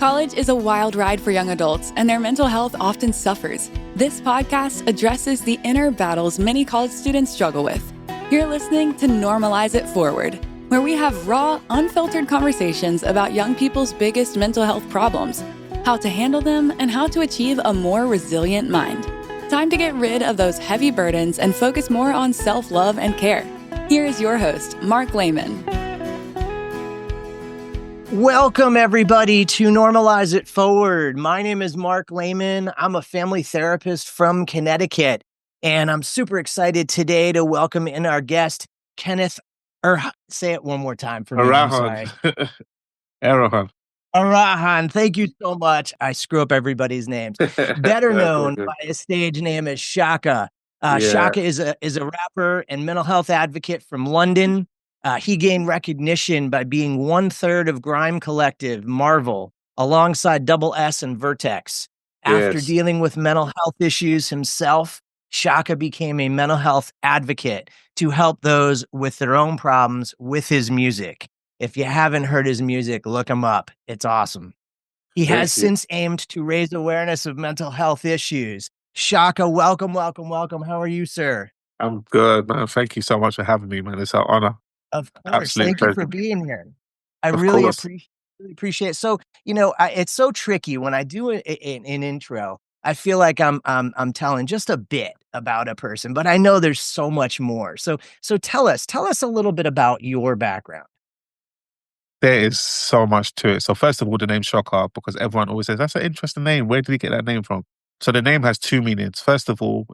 College is a wild ride for young adults, and their mental health often suffers. This podcast addresses the inner battles many college students struggle with. You're listening to Normalize It Forward, where we have raw, unfiltered conversations about young people's biggest mental health problems, how to handle them, and how to achieve a more resilient mind. Time to get rid of those heavy burdens and focus more on self-love and care. Here is your host, Marc Lehman. Welcome, everybody, to Normalize It Forward. My name is Marc Lehman. I'm a family therapist from Connecticut, and I'm super excited today to welcome in our guest, Kenneth Erhahon. Say it one more time for me. Erhahon. Erhahon. Erhahon. Thank you so much. I screw up everybody's names. Better known by his stage name as Shocka. Shocka is a rapper and mental health advocate from London. He gained recognition by being 1/3 of grime collective Marvel, alongside Double S and Vertex. After dealing with mental health issues himself, Shocka became a mental health advocate to help those with their own problems with his music. If you haven't heard his music, look him up. It's awesome. He has since aimed to raise awareness of mental health issues. Shocka, welcome. How are you, sir? I'm good, man. Thank you so much for having me, man. It's an honor. Of course. Absolute Thank pleasure. you for being here. I really appreciate it. So, it's so tricky when I do an intro. I feel like I'm telling just a bit about a person, but I know there's so much more. So tell us a little bit about your background. There is so much to it. So first of all, the name Shocka, because everyone always says, that's an interesting name. Where did he get that name from? So the name has two meanings. First of all,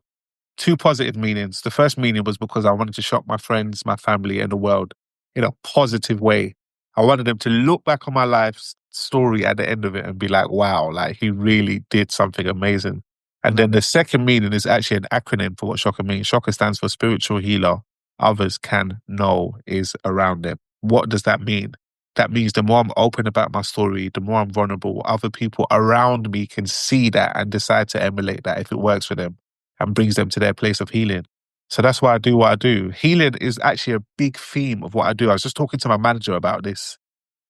two positive meanings. The first meaning was because I wanted to shock my friends, my family, and the world in a positive way. I wanted them to look back on my life's story at the end of it and be like, wow, like he really did something amazing. And then the second meaning is actually an acronym for what Shocka means. Shocka stands for spiritual healer. Others can know is around them. What does that mean? That means the more I'm open about my story, the more I'm vulnerable, other people around me can see that and decide to emulate that if it works for them and brings them to their place of healing. So that's why I do what I do. Healing is actually a big theme of what I do. I was just talking to my manager about this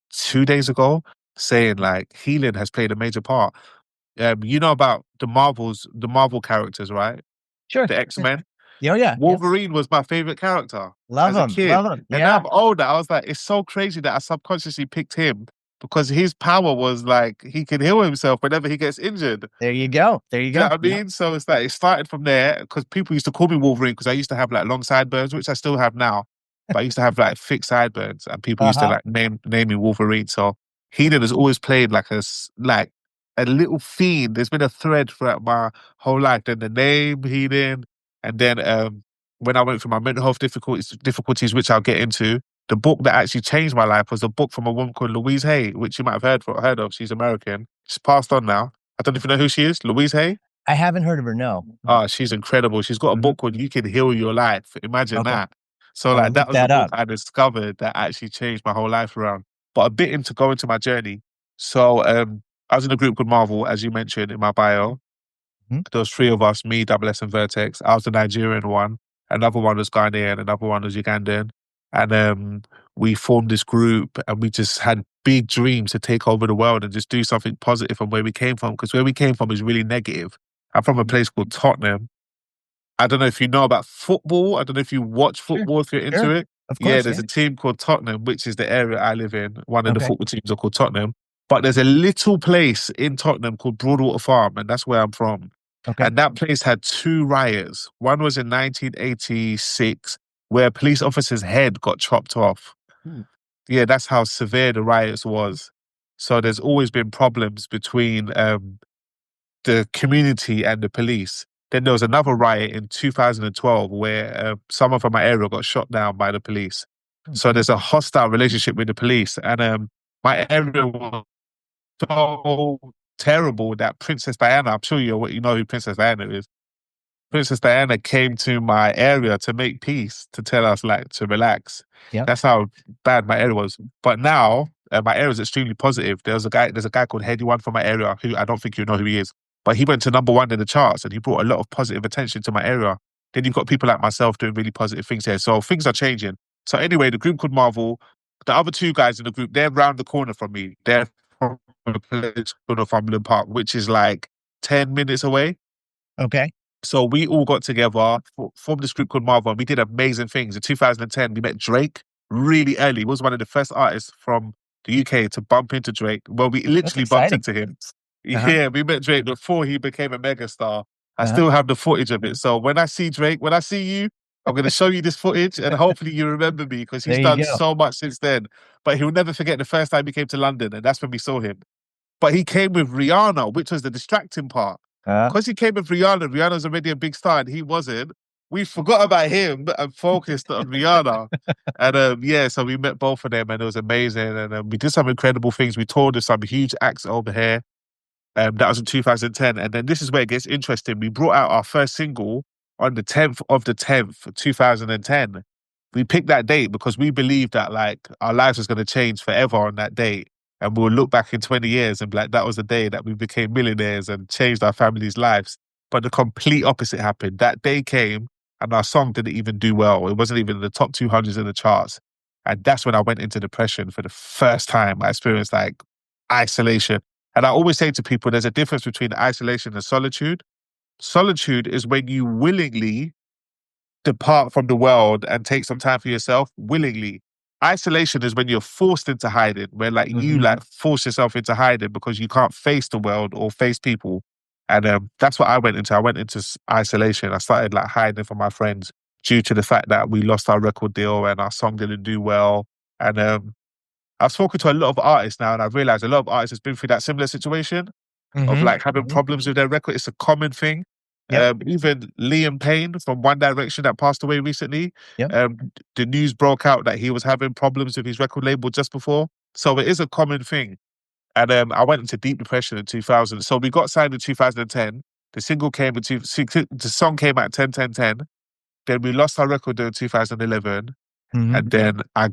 2 days ago, saying like healing has played a major part. You know about the Marvel characters, right? Sure. The X-Men. Yeah. Wolverine was my favorite character Love as a him. kid. And now I'm older, I was like, it's so crazy that I subconsciously picked him because his power was like he can heal himself whenever he gets injured. There you go. You know what I mean? So it's like it started from there because people used to call me Wolverine because I used to have like long sideburns, which I still have now. But I used to have like thick sideburns, and people used to like name me Wolverine. So healing has always played like a little theme. There's been a thread throughout my whole life. Then the name healing, and then when I went through my mental health difficulties, which I'll get into, the book that actually changed my life was a book from a woman called Louise Hay, which you might have heard of. She's American. She's passed on now. I don't know if you know who she is, Louise Hay. I haven't heard of her, no. Oh, she's incredible. She's got a book called You Can Heal Your Life. Imagine that. So like that was the book I discovered that actually changed my whole life around. But a bit into going to my journey. So I was in a group called Marvel, as you mentioned in my bio. There was 3 of us, me, Double S and Vertex. I was the Nigerian one. Another one was Ghanaian. Another one was Ugandan. And we formed this group and we just had big dreams to take over the world and just do something positive from where we came from. Because where we came from is really negative. I'm from a place called Tottenham. I don't know if you know about football. I don't know if you watch football, if you're into it. Of course, there's a team called Tottenham, which is the area I live in. One of the football teams are called Tottenham. But there's a little place in Tottenham called Broadwater Farm, and that's where I'm from. And that place had 2 riots. One was in 1986, where a police officer's head got chopped off. Yeah, that's how severe the riots was. So there's always been problems between the community and the police. Then there was another riot in 2012 where someone from my area got shot down by the police. So there's a hostile relationship with the police. And my area was so terrible that Princess Diana, I'm sure you know who Princess Diana is. Princess Diana came to my area to make peace, to tell us like to relax. That's how bad my area was. But now my area is extremely positive. There's a guy called Heady One from my area who I don't think you know who he is. But he went to #1 in the charts and he brought a lot of positive attention to my area. Then you've got people like myself doing really positive things here. So things are changing. So anyway, the group called Marvel, the other 2 guys in the group, they're round the corner from me. They're from a place called Northumberland Park, which is like 10 minutes away. Okay. So we all got together, formed this group called Marvel, and we did amazing things. In 2010, we met Drake really early. He was one of the first artists from the UK to bump into Drake. Well, we literally bumped into him. Yeah, we met Drake before he became a megastar. I still have the footage of it. So when I see Drake, when I see you, I'm going to show you this footage and hopefully you remember me because he's done so much since then. But he'll never forget the first time he came to London, and that's when we saw him. But he came with Rihanna, which was the distracting part. Because he came with Rihanna, Rihanna's already a big star and he wasn't. We forgot about him and focused on Rihanna. And so we met both of them and it was amazing. And we did some incredible things. We toured with some huge acts over here. That was in 2010. And then this is where it gets interesting. We brought out our first single on the 10th of the 10th, 2010. We picked that date because we believed that like our lives was going to change forever on that date. And we'll look back in 20 years and be like, that was the day that we became millionaires and changed our families' lives. But the complete opposite happened. That day came and our song didn't even do well. It wasn't even in the top 200s in the charts. And that's when I went into depression for the first time. I experienced like isolation. And I always say to people, there's a difference between isolation and solitude. Solitude is when you willingly depart from the world and take some time for yourself willingly. Isolation is when you're forced into hiding, where like you like force yourself into hiding because you can't face the world or face people. And that's what I went into. I went into isolation. I started like hiding from my friends due to the fact that we lost our record deal and our song didn't do well. And I've spoken to a lot of artists now and I've realized a lot of artists have been through that similar situation of like having problems with their record. It's a common thing. Even Liam Payne from One Direction that passed away recently, the news broke out that he was having problems with his record label just before. So it is a common thing. And I went into deep depression in 2000. So we got signed in 2010. The single came the song came out 10-10-10. Then we lost our record deal in 2011. And then I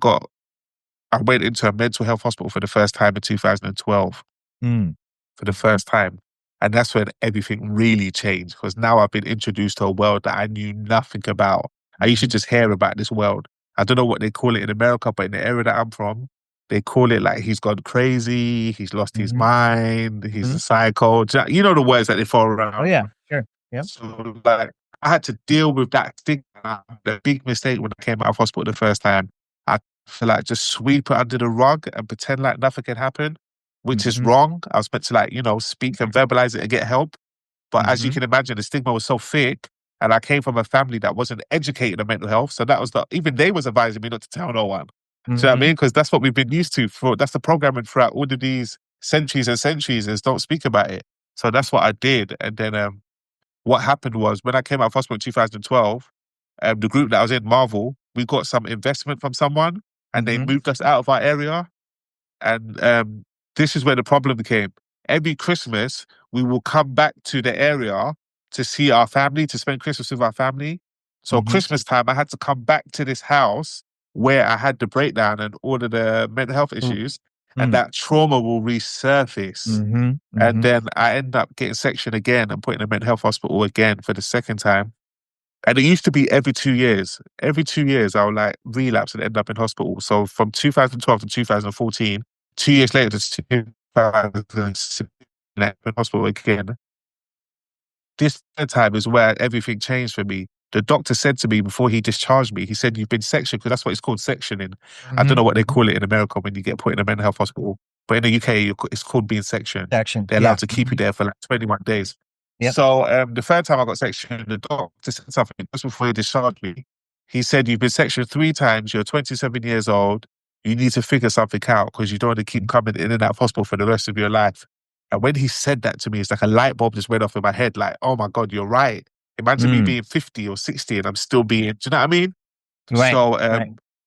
went into a mental health hospital for the first time in 2012. For the first time. And that's when everything really changed because now I've been introduced to a world that I knew nothing about. I used to just hear about this world. I don't know what they call it in America, but in the area that I'm from, they call it like he's gone crazy, he's lost his mind, he's a psycho. You know the words that they throw around. Oh, yeah, sure. Yep. So like, I had to deal with that stigma. The big mistake when I came out of hospital the first time, I feel like just sweep it under the rug and pretend like nothing can happen. Which is wrong. I was meant to like, speak and verbalize it and get help. But as you can imagine, the stigma was so thick and I came from a family that wasn't educated on mental health. So that was even they was advising me not to tell no one. Do you know what I mean? Because that's what we've been used to. That's the programming throughout all of these centuries and centuries is don't speak about it. So that's what I did. And then what happened was when I came out of hospital in 2012, the group that I was in, Marvel, we got some investment from someone and they moved us out of our area. And this is where the problem came. Every Christmas, we will come back to the area to see our family, to spend Christmas with our family. So Christmas time, I had to come back to this house where I had the breakdown and all of the mental health issues, and that trauma will resurface. And then I end up getting sectioned again and put in a mental health hospital again for the second time. And it used to be every 2 years. Every 2 years, I would like relapse and end up in hospital. So from 2012 to 2014, 2 years later, to 2016, in hospital again. This third time is where everything changed for me. The doctor said to me before he discharged me, he said, "You've been sectioned," because that's what it's called, sectioning. I don't know what they call it in America when you get put in a mental health hospital, but in the UK, it's called being sectioned. They're allowed to keep you there for like 21 days. So the third time I got sectioned, the doctor said something just before he discharged me. He said, "You've been sectioned 3 times. You're 27 years old. You need to figure something out because you don't want to keep coming in and out of hospital for the rest of your life." And when he said that to me, it's like a light bulb just went off in my head. Like, oh my God, you're right. Imagine me being 50 or 60 and I'm still being, do you know what I mean? So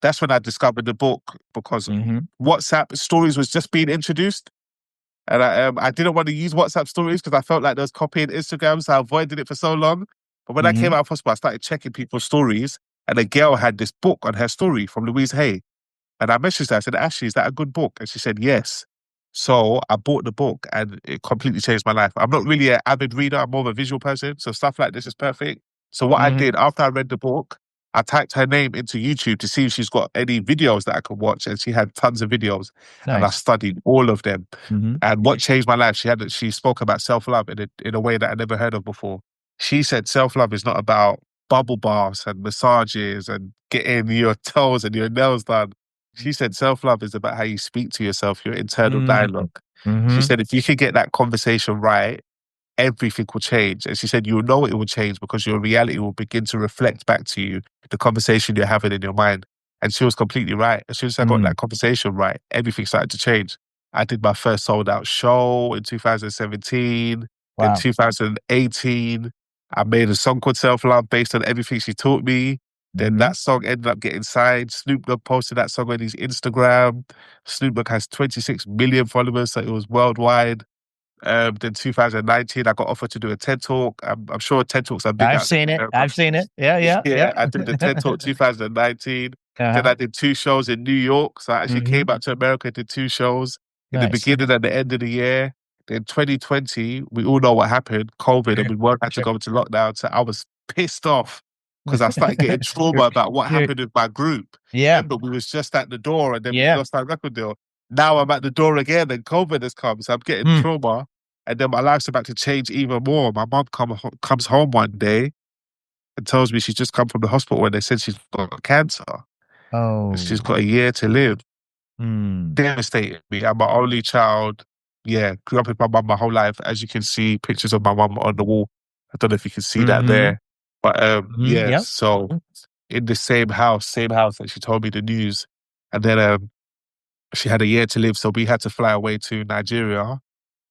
that's when I discovered the book because WhatsApp stories was just being introduced. And I didn't want to use WhatsApp stories because I felt like there was copying Instagram, so I avoided it for so long. But when I came out of hospital, I started checking people's stories and a girl had this book on her story from Louise Hay. And I messaged her, I said, "Ashley, is that a good book?" And she said, "Yes." So I bought the book and it completely changed my life. I'm not really an avid reader. I'm more of a visual person. So stuff like this is perfect. So what I did after I read the book, I typed her name into YouTube to see if she's got any videos that I could watch, and she had tons of videos, and I studied all of them. And what changed my life, she spoke about self-love in a way that I never heard of before. She said self-love is not about bubble baths and massages and getting your toes and your nails done. She said self-love is about how you speak to yourself, your internal dialogue. She said if you can get that conversation right, everything will change. And she said, you'll know it will change because your reality will begin to reflect back to you the conversation you're having in your mind. And she was completely right. As soon as I got that conversation right, everything started to change. I did my first sold out show in 2017. In 2018, I made a song called Self Love based on everything she taught me. Then that song ended up getting signed. Snoop Dogg posted that song on his Instagram. Snoop Dogg has 26 million followers, so it was worldwide. Then 2019, I got offered to do a TED Talk. I'm sure TED Talks are big. I've seen it. Yeah. I did the TED Talk 2019. Then I did 2 shows in New York. So I actually came out to America, did 2 shows in the beginning and the end of the year. Then 2020, we all know what happened, COVID, and we weren't had to go into lockdown. So I was pissed off because I started getting trauma about what happened with my group. Yeah. Remember, we was just at the door and then we lost our record deal. Now I'm at the door again and COVID has come, so I'm getting trauma. And then my life's about to change even more. My mom comes home one day and tells me she's just come from the hospital and they said she's got cancer. Oh. She's got a year to live. Devastated me. I'm my only child. Yeah, grew up with my mum my whole life. As you can see, pictures of my mum on the wall. I don't know if you can see that there. But so in the same house that she told me the news. And then she had a year to live, so we had to fly away to Nigeria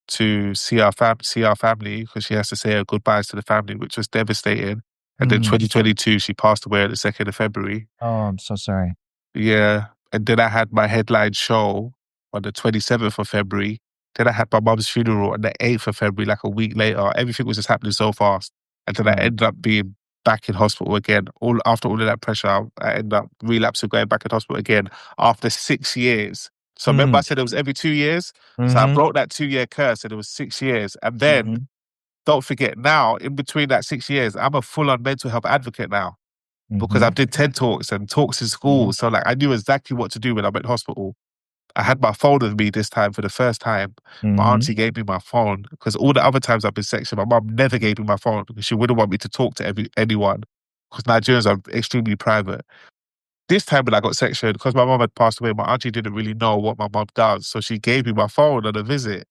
to see our family because she has to say her goodbyes to the family, which was devastating. And then 2022, she passed away on the 2nd of February. Oh, I'm so sorry. Yeah. And then I had my headline show on the 27th of February. Then I had my mum's funeral on the 8th of February, like a week later. Everything was just happening so fast. And then I ended up being back in hospital again. After all of that pressure, I ended up relapsing, going back in hospital again after 6 years. So remember I said it was every 2 years? So I broke that 2-year curse and it was 6 years. And then, don't forget now, in between that 6 years, I'm a full-on mental health advocate now because I did TED Talks and talks in schools. So like I knew exactly what to do when I went to hospital. I had my phone with me this time for the first time. My auntie gave me my phone because all the other times I've been sectioned, my mum never gave me my phone because she wouldn't want me to talk to anyone because Nigerians are extremely private. This time when I got sectioned, because my mum had passed away, my auntie didn't really know what my mum does. So she gave me my phone on a visit.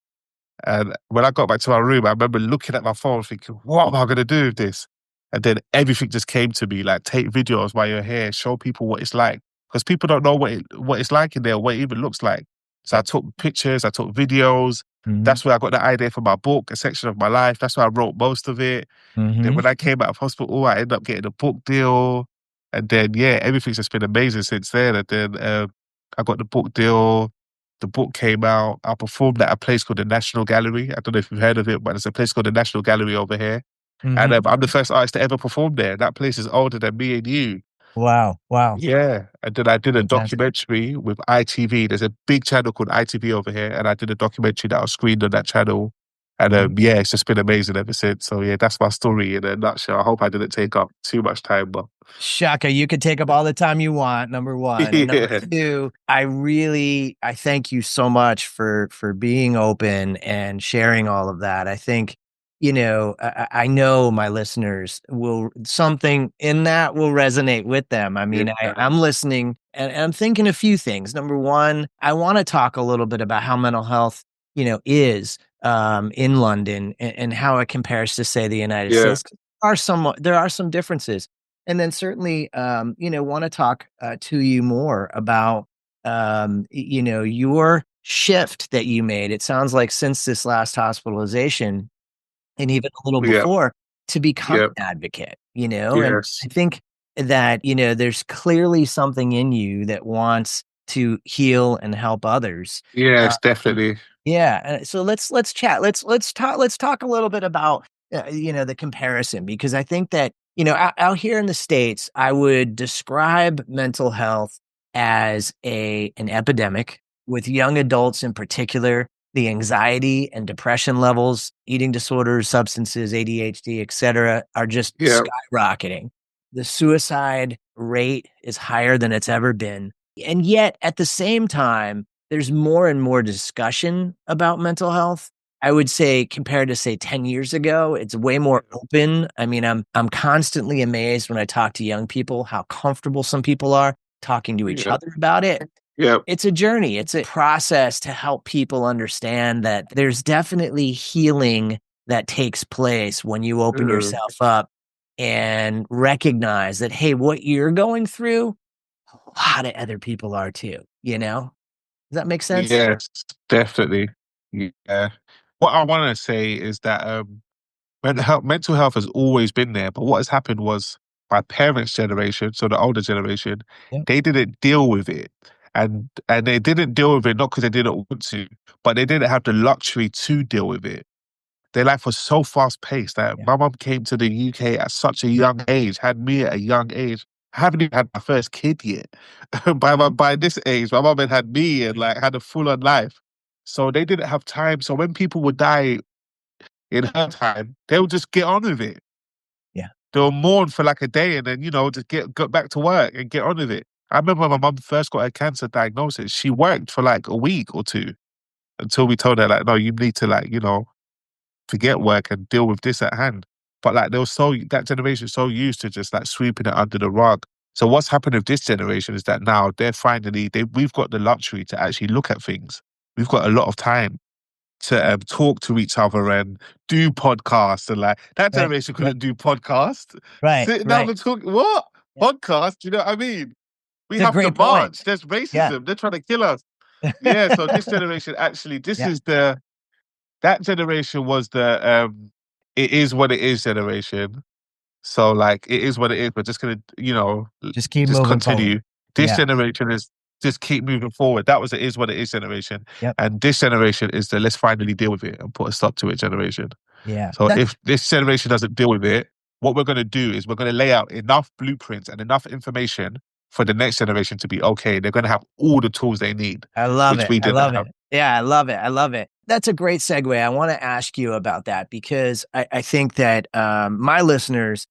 And when I got back to my room, I remember looking at my phone thinking, what am I going to do with this? And then everything just came to me, like take videos while you're here, show people what it's like. Because people don't know what it's like in there, what it even looks like. So I took pictures, I took videos. That's where I got the idea for my book, A Section of My Life. That's where I wrote most of it. Then when I came out of hospital, I ended up getting a book deal. And then, everything's just been amazing since then. And then I got the book deal. The book came out. I performed at a place called the National Gallery. I don't know if you've heard of it, but there's a place called the National Gallery over here. And I'm the first artist to ever perform there. That place is older than me and you. Wow. Yeah. And then I did a documentary with ITV. There's a big channel called ITV over here. And I did a documentary that was screened on that channel. And it's just been amazing ever since. So that's my story in a nutshell. I hope I didn't take up too much time, but Shocka, you could take up all the time you want, number one. And number two, I thank you so much for being open and sharing all of that. I think, I know my listeners something in that will resonate with them. I mean, I'm listening and I'm thinking a few things. Number one, I want to talk a little bit about how mental health, is in London and how it compares to, say, the United States. There are some differences. And then certainly, want to talk to you more about, your shift that you made. It sounds like since this last hospitalization and even a little before to become an advocate, and I think that, there's clearly something in you that wants to heal and help others. Yes, definitely. Yeah. So let's chat. Let's talk a little bit about, the comparison, because I think that, out here in the States, I would describe mental health as an epidemic with young adults in particular. The anxiety and depression levels, eating disorders, substances, ADHD, et cetera, are just skyrocketing. The suicide rate is higher than it's ever been. And yet, at the same time, there's more and more discussion about mental health. I would say compared to say 10 years ago, it's way more open. I mean, I'm constantly amazed when I talk to young people how comfortable some people are talking to each other about it. Yeah. It's a journey. It's a process to help people understand that there's definitely healing that takes place when you open yourself up and recognize that, hey, what you're going through, a lot of other people are too, you know? Does that make sense? Yes, definitely. Yeah. What I want to say is that mental health has always been there, but what has happened was my parents' generation, so the older generation, they didn't deal with it. And they didn't deal with it not because they didn't want to, but they didn't have the luxury to deal with it. Their life was so fast paced that my mum came to the UK at such a young age, had me at a young age. I haven't even had my first kid yet. By this age, my mum had me and like had a full on life. So they didn't have time. So when people would die in her time, they'll just get on with it. Yeah. They'll mourn for like a day and then, just get back to work and get on with it. I remember when my mum first got her cancer diagnosis, she worked for like a week or two until we told her like, no, you need to like, forget work and deal with this at hand. But like that generation so used to just like sweeping it under the rug. So what's happened with this generation is that now we've got the luxury to actually look at things. We've got a lot of time to talk to each other and do podcasts and like that generation couldn't do podcasts. Sitting down and talk what? Podcast? You know what I mean? We have to march. There's racism. They're trying to kill us. Yeah, so this generation actually, that generation was the it is what it is generation. So like it is what it is. We're just gonna, just keep moving continue. Forward. This generation is just keep moving forward. That was it is what it is generation. Yep. And this generation is the let's finally deal with it and put a stop to it generation. Yeah. So if this generation doesn't deal with it, what we're gonna do is we're gonna lay out enough blueprints and enough information for the next generation to be okay. They're gonna have all the tools they need. I love it. We didn't have. Yeah, I love it. I love it. That's a great segue. I want to ask you about that because I think that my listeners,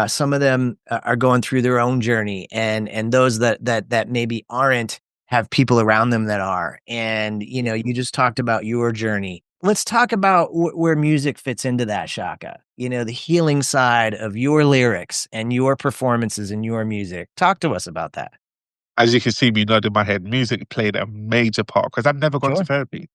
some of them are going through their own journey, and those that maybe aren't have people around them that are. And you just talked about your journey. Let's talk about where music fits into that, Shocka. The healing side of your lyrics and your performances and your music. Talk to us about that. As you can see me nodding my head, music played a major part because I've never gone to therapy.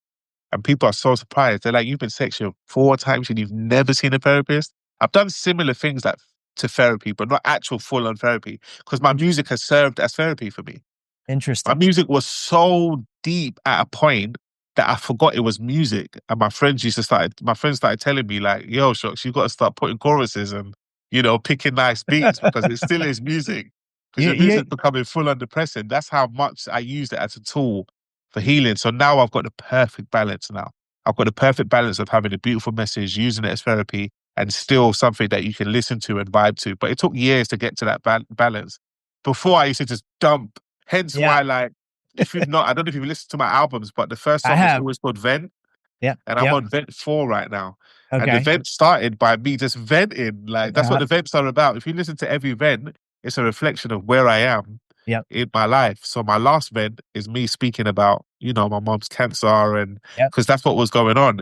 And people are so surprised. They're like, you've been sexual 4 times and you've never seen a therapist? I've done similar things like to therapy, but not actual full-on therapy because my music has served as therapy for me. Interesting. My music was so deep at a point that I forgot it was music. And my friends started telling me like, yo, Shocks, you got to start putting choruses and, picking nice beats because it still is music. Because your music's becoming full-on depressing. That's how much I used it as a tool for healing. So now I've got the perfect balance now. I've got the perfect balance of having a beautiful message, using it as therapy, and still something that you can listen to and vibe to. But it took years to get to that balance. Before I used to just dump. Hence why, like, if you've not, I don't know if you've listened to my albums, but the first song is always called Vent. Yeah. And I'm on Vent 4 right now. Okay. And the vent started by me just venting. Like, that's what the vents are about. If you listen to every vent, it's a reflection of where I am in my life. So my last vent is me speaking about, my mom's cancer and because that's what was going on.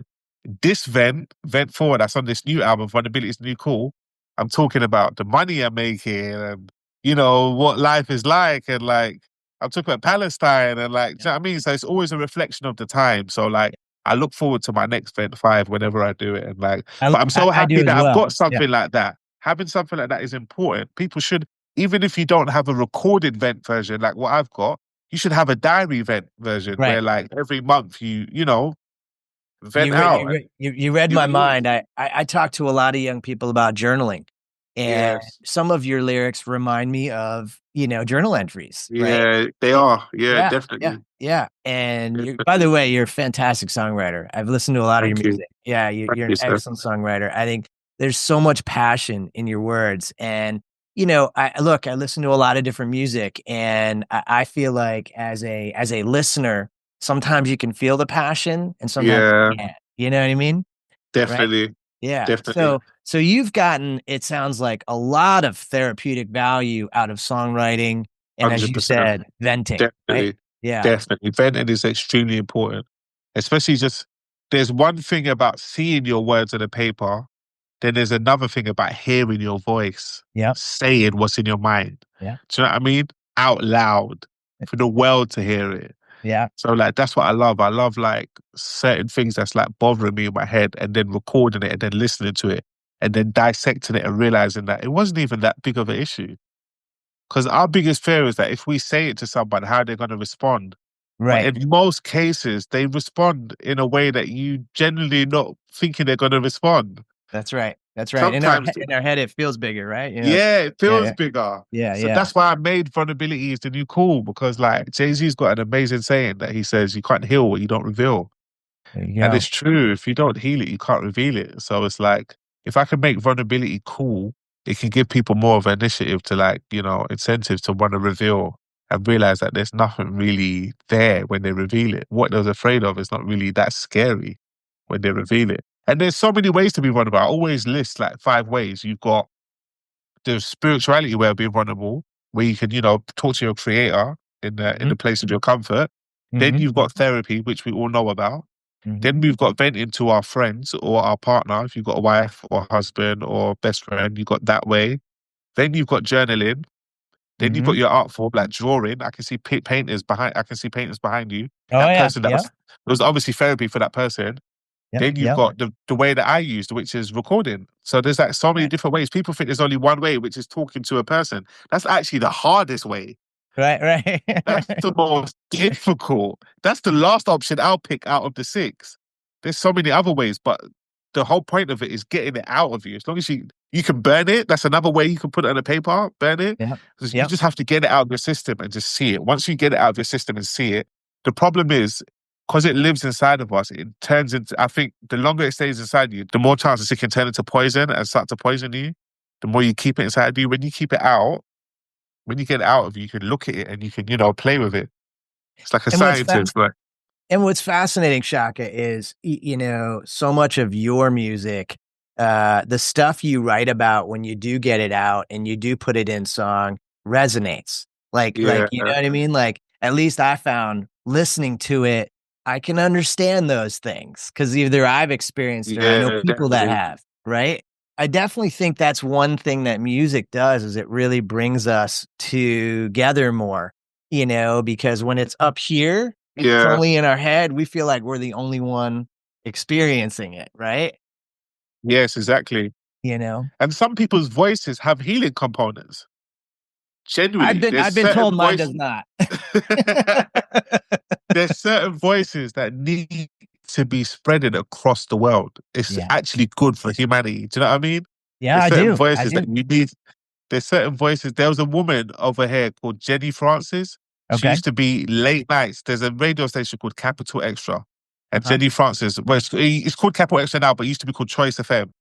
This vent 4, that's on this new album, Vulnerability is the New Cool. I'm talking about the money I'm making and, what life is like. And like, I'm talking about Palestine and like, do you know what I mean? So it's always a reflection of the time. So like, I look forward to my next Vent 5 whenever I do it. And like, but I'm so happy that I've got something like that. Having something like that is important. People should, even if you don't have a recorded Vent version like what I've got, you should have a diary Vent version where like every month you vent out. You read my mind. I talk to a lot of young people about journaling. And some of your lyrics remind me of, journal entries. Yeah, they are. Yeah, definitely. Yeah. And by the way, you're a fantastic songwriter. I've listened to a lot of your music. Yeah, you're an excellent songwriter. I think there's so much passion in your words. And, I listen to a lot of different music and I feel like as a listener, sometimes you can feel the passion and sometimes you can't. You know what I mean? Definitely. Right? Yeah. Definitely. So you've gotten, it sounds like, a lot of therapeutic value out of songwriting. And as you 100%. said, venting. Definitely. Right? Yeah. Definitely. Venting is extremely important. Especially there's one thing about seeing your words on a paper, then there's another thing about hearing your voice, saying what's in your mind. Yeah. Do you know what I mean? Out loud for the world to hear it. Yeah. So like, that's what I love. I love like certain things that's like bothering me in my head, and then recording it and then listening to it and then dissecting it and realizing that it wasn't even that big of an issue. Because our biggest fear is that if we say it to someone, how they're going to respond. Right. But in most cases, they respond in a way that you generally not thinking they're going to respond. That's right. That's right. Sometimes, in our head, it feels bigger, right? You know? Yeah, it feels bigger. Yeah, so that's why I made vulnerability is the new cool, because like Jay-Z's got an amazing saying that he says, you can't heal what you don't reveal. And it's true. If you don't heal it, you can't reveal it. So it's like, if I can make vulnerability cool, it can give people more of an initiative to like, you know, incentives to want to reveal and realize that there's nothing really there when they reveal it. What they're afraid of is not really that scary when they reveal it. And there's so many ways to be vulnerable. I always list like 5 ways. You've got the spirituality way of being vulnerable, where you can, you know, talk to your creator in the place of your comfort. Then you've got therapy, which we all know about. Then we've got venting to our friends or our partner. If you've got a wife or husband or best friend, you've got that way. Then you've got journaling. Then you've got your art form, like drawing. I can see painters behind you. That person it was obviously therapy for that person. Then you've got the way that I used, which is recording. So there's like so many different ways. People think there's only one way, which is talking to a person. That's actually the hardest way. Right. That's the most difficult. That's the last option I'll pick out of the 6. There's so many other ways, but the whole point of it is getting it out of you. As long as you can burn it, that's another way you can put it on a paper, burn it. You just have to get it out of your system and just see it. Once you get it out of your system and see it, the problem is, because it lives inside of us, it turns into, I think the longer it stays inside you, the more chances it can turn into poison and start to poison you. The more you keep it inside you. When you keep it out, when you get it out of you, you can look at it and you can, you know, play with it. It's like a scientist. And what's fascinating, Shocka, is, you know, so much of your music, the stuff you write about when you do get it out and you do put it in song resonates. Like, you know what I mean? Like, at least I found listening to it, I can understand those things because either I've experienced it or I know people that have, right? I definitely think that's one thing that music does, is it really brings us together more, you know, because when it's up here, it's only in our head, we feel like we're the only one experiencing it, right? Yes, exactly. You know? And some people's voices have healing components. Genuinely. I've been told mine does not. There's certain voices that need to be spreaded across the world. It's actually good for humanity. Do you know what I mean? Yeah, There's certain voices that you need. There's certain voices. There was a woman over here called Jenny Francis. She used to be late nights. There's a radio station called Capital Extra. And Jenny Francis, well, it's called Capital Extra now, but it used to be called Choice FM.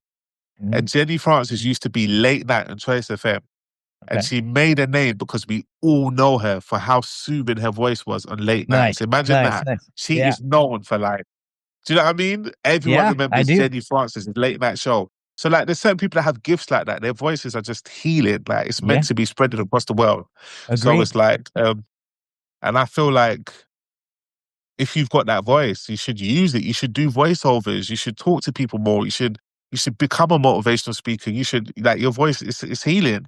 And Jenny Francis used to be late night on Choice FM. And she made a name because we all know her for how soothing her voice was on late nights. Imagine that. She is known for like, do you know what I mean? Everyone remembers Jenny Francis' late night show. So like, there's certain people that have gifts like that. Their voices are just healing. Like, it's meant to be spreaded across the world. So it's like, and I feel like if you've got that voice, you should use it. You should do voiceovers. You should talk to people more. You should become a motivational speaker. You should, like, your voice is healing.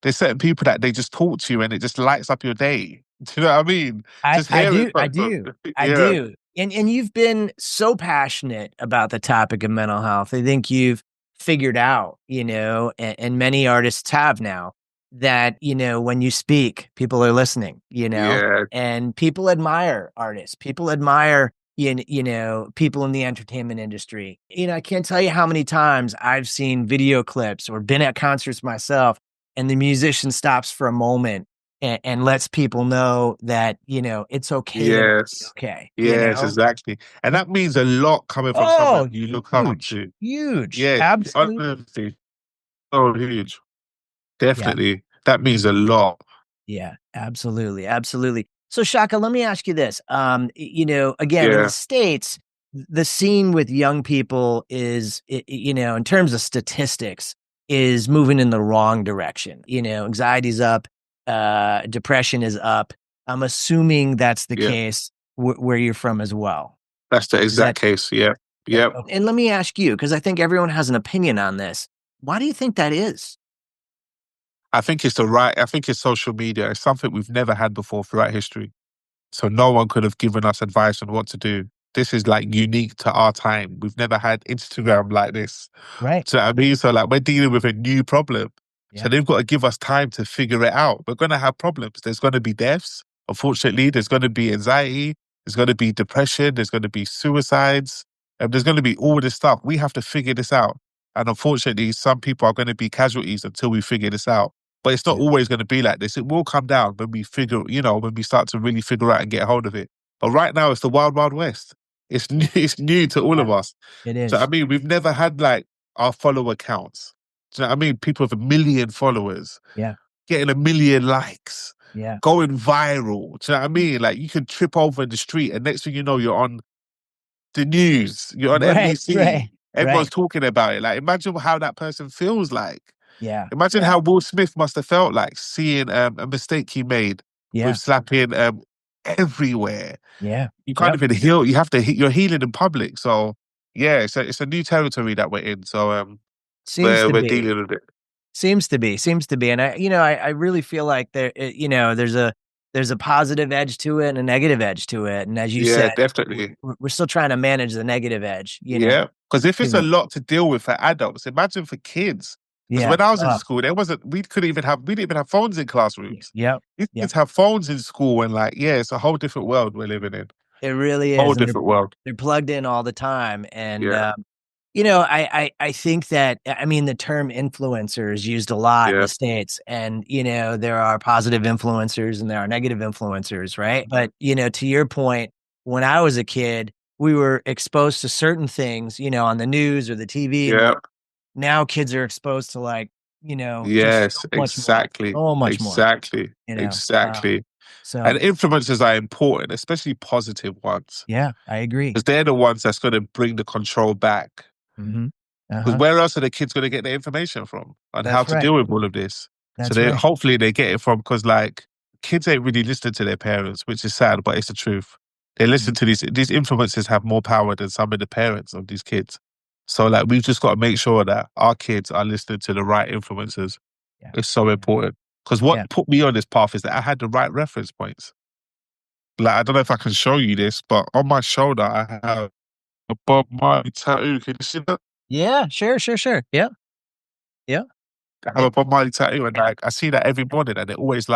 There's certain people that they just talk to you and it just lights up your day. Do you know what I mean? I do. And you've been so passionate about the topic of mental health. I think you've figured out, you know, and many artists have now, that, you know, when you speak, people are listening, you know, and people admire artists. People admire, you know, people in the entertainment industry. You know, I can't tell you how many times I've seen video clips or been at concerts myself, and the musician stops for a moment and lets people know that, you know, it's okay. Yes. Okay. Yes, you know? Exactly. And that means a lot coming from someone you look up to. Huge. Yeah, Absolutely. honestly. So huge. Definitely. That means a lot. Yeah, absolutely. Absolutely. So Shocka, let me ask you this. You know, again, in the States, the scene with young people is, you know, in terms of statistics, is moving in the wrong direction. You know, anxiety's up, depression is up. I'm assuming that's the case where you're from as well. That's the exact case. Yeah. Yeah. And let me ask you, because I think everyone has an opinion on this. Why do you think that is? I think it's social media. It's something we've never had before throughout history. So no one could have given us advice on what to do. This is like unique to our time. We've never had Instagram like this. Right. So I mean, so like we're dealing with a new problem. Yeah. So they've got to give us time to figure it out. We're going to have problems. There's going to be deaths. Unfortunately, there's going to be anxiety. There's going to be depression. There's going to be suicides. And there's going to be all this stuff. We have to figure this out. And unfortunately, some people are going to be casualties until we figure this out. But it's not always going to be like this. It will come down when we figure, you know, when we start to really figure out and get a hold of it. But right now, it's the wild, wild west. It's new, it's new to all of us. It is. So, I mean, we've never had like our follower counts. Do you know what I mean? People with 1 million followers. Yeah. Getting 1 million likes. Yeah. Going viral. Do you know what I mean? Like you can trip over in the street and next thing you know, you're on the news. You're on NBC. Right. Everyone's talking about it. Like imagine how that person feels like. Yeah. Imagine how Will Smith must have felt like seeing a mistake he made with slapping everywhere. Yeah. You can't even heal. You have to you're healing in public. So yeah, it's a new territory that we're in. So we're dealing with it. Seems to be, and I really feel like there's a positive edge to it and a negative edge to it, and as you said, definitely, we're still trying to manage the negative edge. Yeah, because if it's a lot to deal with for adults, imagine for kids. Because when I was in school, we didn't even have phones in classrooms. These kids have phones in school, and it's a whole different world we're living in. It really is. Whole different world. They're plugged in all the time, and I think that, I mean, the term influencer is used a lot in the States, and, there are positive influencers and there are negative influencers, right? But, to your point, when I was a kid, we were exposed to certain things, on the news or the TV. Yeah. Now kids are exposed to yes, exactly. So much exactly. more. Exactly. So, and influencers are important, especially positive ones. Yeah, I agree. Because they're the ones that's going to bring the control back. Mm-hmm. Because where else are the kids going to get the information from on how to deal with all of this? Hopefully they get it from, because kids ain't really listening to their parents, which is sad, but it's the truth. They listen to these influencers have more power than some of the parents of these kids. So we've just got to make sure that our kids are listening to the right influencers. Yeah. It's so important. Because what put me on this path is that I had the right reference points. I don't know if I can show you this, but on my shoulder I have a Bob Marley tattoo. Can you see that? Yeah, sure. Yeah. I have a Bob Marley tattoo, and I see that every morning, and it always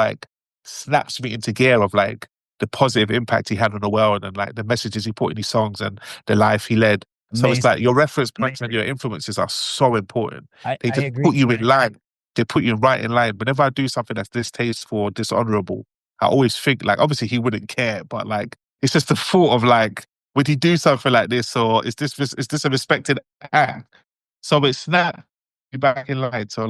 snaps me into gear of the positive impact he had on the world, and the messages he put in his songs and the life he led. Amazing. So it's your reference points and your influences are so important. They just agree. put you in line. They put you right in line. Whenever I do something that's distasteful or dishonorable, I always think obviously he wouldn't care, but it's just the thought of would he do something like this, or is this a respected act? So it snapped me back in line. So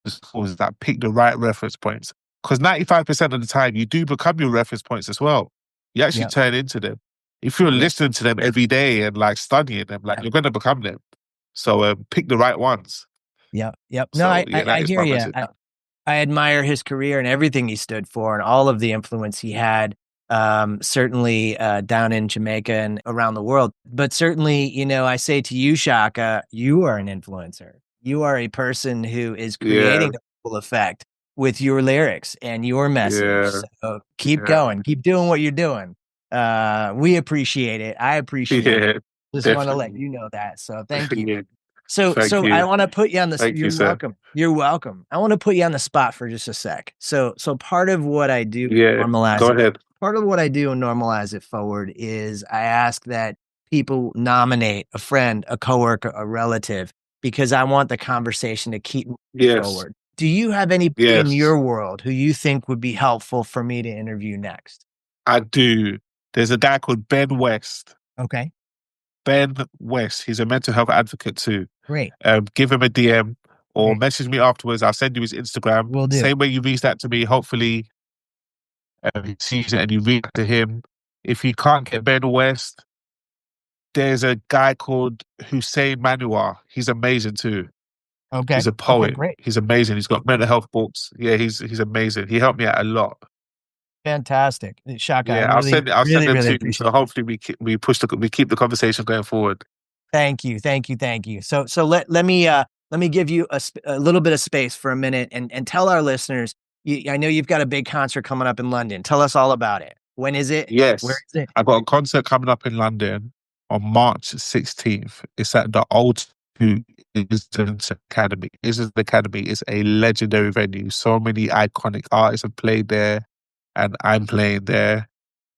is that pick the right reference points, because 95% of the time you do become your reference points as well. You actually turn into them. If you're listening to them every day and studying them, you're going to become them. So pick the right ones. Yep. No, I hear you. I admire his career and everything he stood for and all of the influence he had, certainly down in Jamaica and around the world. But certainly, I say to you, Shocka, you are an influencer. You are a person who is creating a ripple effect with your lyrics and your message. Yeah. So keep going. Keep doing what you're doing. We appreciate it. I appreciate it. Just want to let you know that. So thank you. So I want to put you on the. You're welcome. You're welcome. I want to put you on the spot for just a sec. So part of what I do normalize. Go ahead. Part of what I do and normalize it forward is I ask that people nominate a friend, a coworker, a relative, because I want the conversation to keep moving forward. Do you have anybody in your world who you think would be helpful for me to interview next? I do. There's a guy called Ben West. Okay. Ben West. He's a mental health advocate too. Great. Give him a DM or message me afterwards. I'll send you his Instagram. Will do. Same way you reached out to me. Hopefully he sees it and you reach out to him. If you can't get Ben West, there's a guy called Hussein Manouar. He's amazing too. Okay. He's a poet. Okay, great. He's amazing. He's got mental health books. Yeah, he's amazing. He helped me out a lot. Fantastic. Shocka, Yeah, I'll send them to you. So hopefully we keep the conversation going forward. Thank you. So let me give you a little bit of space for a minute and tell our listeners. I know you've got a big concert coming up in London. Tell us all about it. When is it? Yes, where is it? I've got a concert coming up in London on March 16th. It's at the Old Academy. The Academy is a legendary venue. So many iconic artists have played there, and I'm playing there.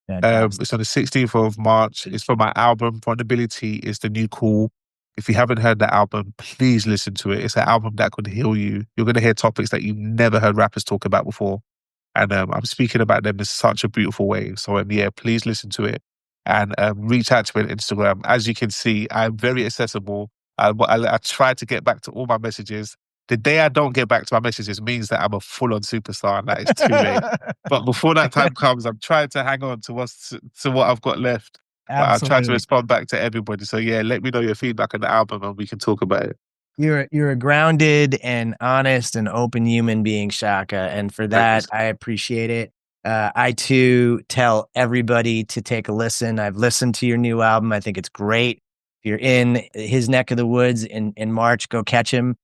It's on the 16th of March. It's for my album. Vulnerability is the new cool. If you haven't heard the album, please listen to it. It's an album that could heal you. You're going to hear topics that you've never heard rappers talk about before. And I'm speaking about them in such a beautiful way. So yeah, please listen to it and reach out to me on Instagram. As you can see, I'm very accessible. I try to get back to all my messages. The day I don't get back to my messages means that I'm a full-on superstar and that is too late. But before that time comes, I'm trying to hang on to what I've got left. But I'll try to respond back to everybody. So yeah, let me know your feedback on the album and we can talk about it. You're a grounded and honest and open human being, Shocka, and for that I appreciate it. I too tell everybody to take a listen. I've listened to your new album. I think it's great. If you're in his neck of the woods in March, go catch him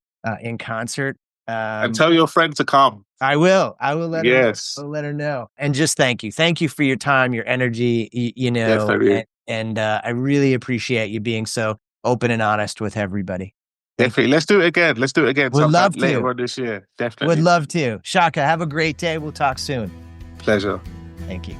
in concert. And tell your friend to come. I will let her know. I'll let her know. And just thank you for your time, your energy. Definitely. And I really appreciate you being so open and honest with everybody. Definitely. Let's do it again. Would love to. Later on this year. Definitely. Would love to. Shocka, have a great day. We'll talk soon. Pleasure. Thank you.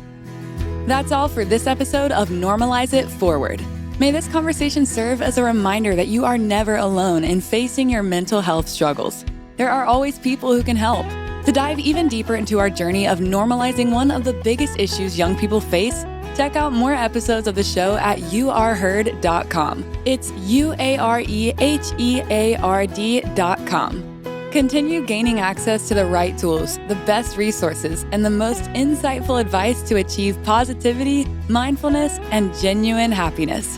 That's all for this episode of Normalize It Forward. May this conversation serve as a reminder that you are never alone in facing your mental health struggles. There are always people who can help. To dive even deeper into our journey of normalizing one of the biggest issues young people face, check out more episodes of the show at youareheard.com. It's UAREHEARD.com. Continue gaining access to the right tools, the best resources, and the most insightful advice to achieve positivity, mindfulness, and genuine happiness.